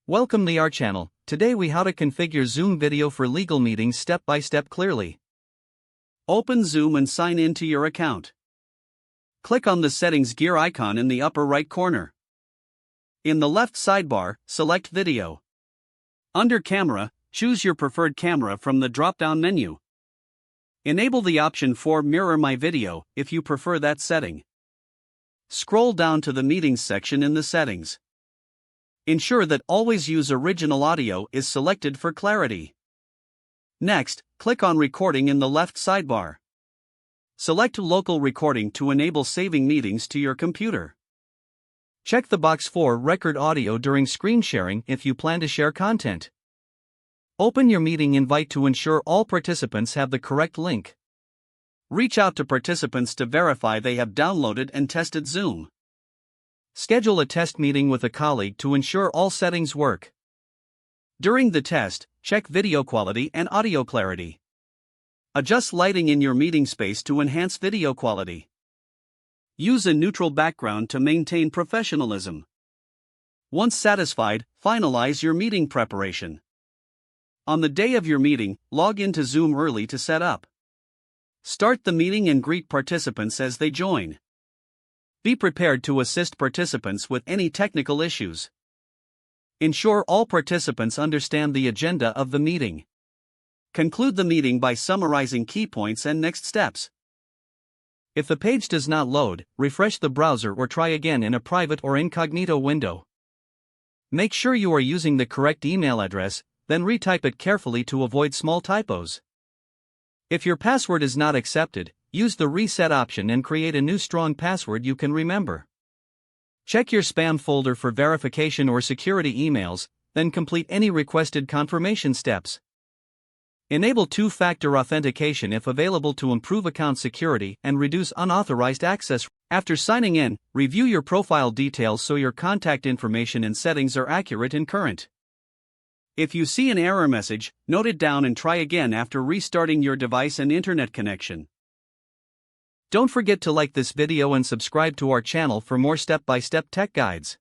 Welcome to our channel. Today we how to configure Zoom video for legal meetings step by step clearly. Open Zoom and sign in to your account. Click on the settings gear icon in the upper right corner. In the left sidebar, select Video. Under Camera, choose your preferred camera from the drop-down menu. Enable the option for Mirror My Video if you prefer that setting. Scroll down to the Meetings section in the settings. Ensure that Always Use Original Audio is selected for clarity. Next, click on Recording in the left sidebar. Select Local Recording to enable saving meetings to your computer. Check the box for Record Audio during screen sharing if you plan to share content. Open your meeting invite to ensure all participants have the correct link. Reach out to participants to verify they have downloaded and tested Zoom. Schedule a test meeting with a colleague to ensure all settings work. During the test, check video quality and audio clarity. Adjust lighting in your meeting space to enhance video quality. Use a neutral background to maintain professionalism. Once satisfied, finalize your meeting preparation. On the day of your meeting, log into Zoom early to set up. Start the meeting and greet participants as they join. Be prepared to assist participants with any technical issues. Ensure all participants understand the agenda of the meeting. Conclude the meeting by summarizing key points and next steps. If the page does not load, refresh the browser or try again in a private or incognito window. Make sure you are using the correct email address, then retype it carefully to avoid small typos. If your password is not accepted, use the reset option and create a new strong password you can remember. Check your spam folder for verification or security emails, then complete any requested confirmation steps. Enable two-factor authentication if available to improve account security and reduce unauthorized access. After signing in, review your profile details so your contact information and settings are accurate and current. If you see an error message, note it down and try again after restarting your device and internet connection. Don't forget to like this video and subscribe to our channel for more step-by-step tech guides.